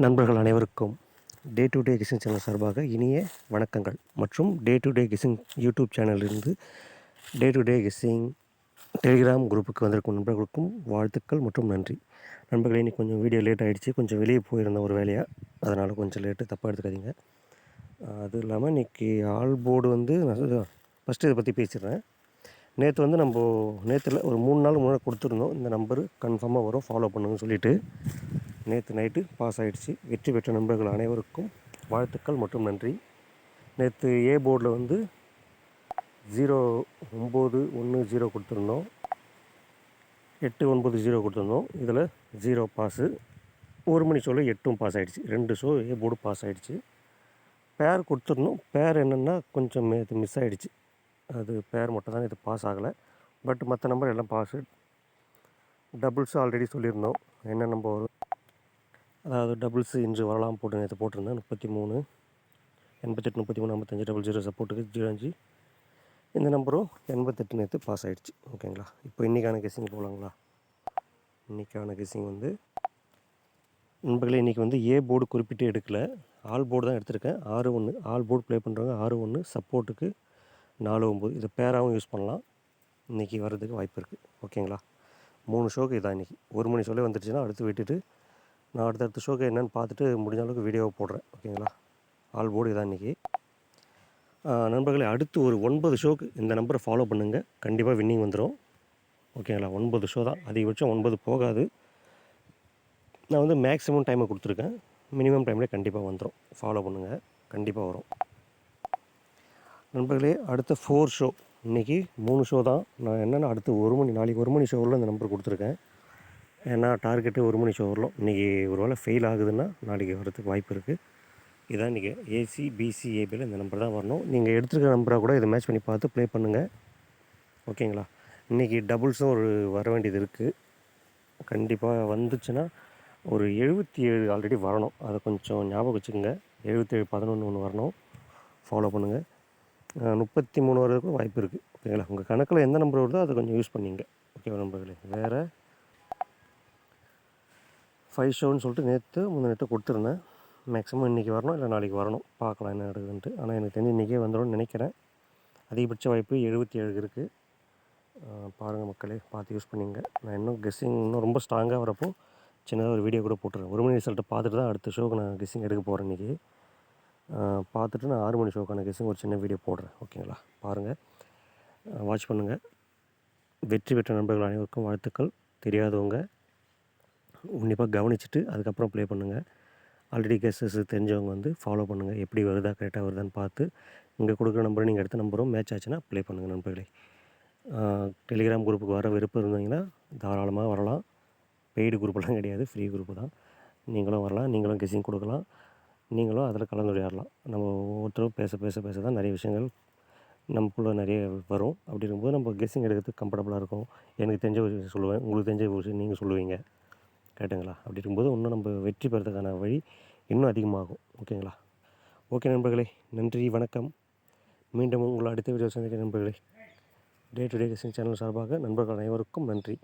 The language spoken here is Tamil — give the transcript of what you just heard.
நண்பர்கள் அனைவருக்கும் day to day guessing channel சார்பாக இனிய வணக்கங்கள் மற்றும் day to day guessing YouTube சேனலிலிருந்து day to day guessing Telegram குரூப்புக்கு வந்திருக்கும் நண்பர்களுக்கும் வாழ்த்துக்கள் மற்றும் நன்றி. நண்பர்களே, இன்றைக்கி கொஞ்சம் வீடியோ லேட் ஆகிடுச்சு. கொஞ்சம் வெளியே போயிருந்தேன் ஒரு வேலையாக, அதனால் கொஞ்சம் லேட்டு, தப்பாக எடுத்துக்காதீங்க. அதுவும் இல்லாமல் இன்றைக்கி ஆல் போர்டு வந்து நான் ஃபஸ்ட்டு இதை பற்றி பேசிடுறேன். நேற்று வந்து நேற்றுல ஒரு 3 நாள் முன்னாடி கொடுத்துருந்தோம். இந்த நம்பரு கன்ஃபார்மாக வரும், ஃபாலோ பண்ணுங்கன்னு சொல்லிவிட்டு நேற்று நைட்டு பாஸ் ஆகிடுச்சு. வெற்றி பெற்ற நண்பர்கள் அனைவருக்கும் வாழ்த்துக்கள் மற்றும் நன்றி. நேற்று ஏ போர்டில் வந்து 0910 கொடுத்துருந்தோம், 890 கொடுத்துருந்தோம். இதில் 0 பாஸு. 1 மணி ஷோவில் 8 பாஸ் ஆகிடுச்சு. 2 ஷோ ஏ போர்டு பாஸ் ஆகிடுச்சு. பேர் கொடுத்துருந்தோம். பேர் என்னென்னா கொஞ்சம் இது மிஸ் ஆகிடுச்சு. அது பேர் மட்டும் தான் இது பாஸ் ஆகலை. பட் மற்ற நம்பர் எல்லாம் பாஸு. டபுள்ஸு ஆல்ரெடி சொல்லியிருந்தோம் என்ன நம்பர் வரும், அதாவது டபுள்ஸு இன்று வரலாம் போட்டு நேற்று போட்டிருந்தேன். 33 88 33 55 00 சப்போர்ட்டுக்கு 05. இந்த நம்பரும் 88 நேற்று பாஸ் ஆகிடுச்சு. ஓகேங்களா? இப்போ இன்றைக்கான கெஸ்ஸிங் போகலாங்களா? இன்றைக்கான கெஸ்ஸிங் வந்து நண்பர்களே, இன்றைக்கி வந்து ஏ போர்டு குறிப்பிட்டு எடுக்கலை, ஆல் போர்டு தான் எடுத்திருக்கேன். 6-1 ஆல் போர்டு ப்ளே பண்ணுறவங்க 6-1 சப்போர்ட்டுக்கு 4-9. இதை பேராகவும் யூஸ் பண்ணலாம். இன்றைக்கி வர்றதுக்கு வாய்ப்பு இருக்குது. ஓகேங்களா? 3 ஷோக்கு இதான் இன்றைக்கி. 1 மணி ஷோலே வந்துடுச்சுன்னா அடுத்து விட்டுட்டு நான் அடுத்தடுத்த ஷோக்கு என்னென்னு பார்த்துட்டு முடிஞ்ச அளவுக்கு வீடியோவை போடுறேன். ஓகேங்களா? ஆல் போர்டு இதான் இன்றைக்கி. நண்பர்களே, அடுத்து ஒரு 9 ஷோக்கு இந்த நம்பரை ஃபாலோ பண்ணுங்கள். கண்டிப்பாக வின்னிங் வந்துடும். ஓகேங்களா? 9 ஷோ தான், அதிகபட்சம் 9 போகாது. நான் வந்து மேக்ஸிமம் டைமை கொடுத்துருக்கேன். மினிமம் டைம்லேயே கண்டிப்பாக வந்துடும். ஃபாலோ பண்ணுங்கள், கண்டிப்பாக வரும். நண்பர்களே, அடுத்த 4 ஷோ, இன்றைக்கி 3 ஷோ தான். நான் என்னென்னா அடுத்து நாளைக்கு 1 மணி ஷோவில் இந்த நம்பர் கொடுத்துருக்கேன். ஏன்னா டார்கெட்டு 1 மணி ஷோ வரலாம். இன்றைக்கி ஒரு வேளை ஃபெயில் ஆகுதுன்னா நாளைக்கு வரதுக்கு வாய்ப்பு இருக்குது. இதான் இன்றைக்கி ஏசி பிசி ஏபியில் இந்த நம்பர் தான் வரணும். நீங்கள் எடுத்துருக்கிற நம்பராக கூட இதை மேட்ச் பண்ணி பார்த்து ப்ளே பண்ணுங்கள். ஓகேங்களா? இன்றைக்கி டபுள்ஸும் வர வேண்டியது இருக்குது. கண்டிப்பாக வந்துச்சுன்னா ஒரு 77 ஆல்ரெடி வரணும். அதை கொஞ்சம் ஞாபகம் வச்சுக்கோங்க. 77 11 ஒன்று வரணும். ஃபாலோ பண்ணுங்கள். 33 வரதுக்கும் வாய்ப்பு இருக்குது. ஓகேங்களா? உங்கள் கணக்கில் எந்த நம்பர் வருதோ அதை கொஞ்சம் யூஸ் பண்ணிங்க. ஓகேவா நண்பர்களே? வேறு 5 ஷோன்னு சொல்லிட்டு முந்தினேற்று கொடுத்துருந்தேன். மேக்ஸிமம் இன்றைக்கி வரணும், இல்லை நாளைக்கு வரணும். பார்க்கலாம் என்ன நடக்குதுன்ட்டு. ஆனால் எனக்கு தெரிஞ்சு இன்றைக்கே வந்துடும்னு நினைக்கிறேன். அதிகபட்ச வாய்ப்பு 77 இருக்குது. பாருங்கள் மக்களே, பார்த்து யூஸ் பண்ணிங்க. நான் இன்னும் கெஸ்ஸிங் ரொம்ப ஸ்ட்ராங்காக வரப்போ சின்னதாக ஒரு வீடியோ கூட போட்டுருவேன். 1 மணி ரிசல்ட்டை பார்த்துட்டு தான் அடுத்த ஷோக்கு நான் கெஸ்ஸிங் எடுக்க போகிறேன். இன்றைக்கி பார்த்துட்டு நான் 6 மணி ஷோக்கான கெஸ்ஸிங் ஒரு சின்ன வீடியோ போடுறேன். ஓகேங்களா? பாருங்கள், வாட்ச் பண்ணுங்கள். வெற்றி பெற்ற நண்பர்கள் அனைவருக்கும் வாழ்த்துக்கள். தெரியாதவங்க உன்னிப்பாக கவனிச்சுட்டு அதுக்கப்புறம் ப்ளே பண்ணுங்கள். ஆல்ரெடி கெஸ்ஸஸ் தெரிஞ்சவங்க வந்து ஃபாலோ பண்ணுங்கள். எப்படி வருதா, கரெக்டாக வருதான்னு பார்த்து இங்கே கொடுக்குற நம்பரை நீங்கள் எடுத்த நம்பரும் மேட்ச் ஆச்சுன்னா ப்ளே பண்ணுங்கள். நண்பர்களே, டெலிகிராம் குரூப்புக்கு வர விருப்பம் இருந்தீங்கன்னா தாராளமாக வரலாம். பெய்டு குரூப்பெல்லாம் கிடையாது, ஃப்ரீ குரூப்பு தான். நீங்களும் வரலாம், நீங்களும் கெஸ்ஸிங் கொடுக்கலாம், நீங்களும் அதில் கலந்துரையாடலாம். நம்ம ஒவ்வொருத்தரும் பேச பேச பேச தான் நிறைய விஷயங்கள் நமக்குள்ளே நிறைய வரும். அப்படி இருக்கும்போது நம்ம கெஸ்ஸிங் எடுக்கிறதுக்கு கம்ஃபர்டபுளாக இருக்கும். எனக்கு தெரிஞ்ச ஒரு விஷயம் சொல்லுவேன், உங்களுக்கு தெரிஞ்ச ஒரு விஷயம் நீங்கள் சொல்லுவீங்க. கேட்டுங்களா? அப்படி இருக்கும்போது இன்னும் நம்ம வெற்றி பெறதுக்கான வழி இன்னும் அதிகமாகும். ஓகேங்களா? ஓகே நண்பர்களே, நன்றி, வணக்கம். மீண்டும் உங்களை அடுத்த வீடியோ சந்திக்க நண்பர்களே. டே டு டே கெஸ்ஸிங் சேனல் சார்பாக நண்பர்கள் அனைவருக்கும் நன்றி.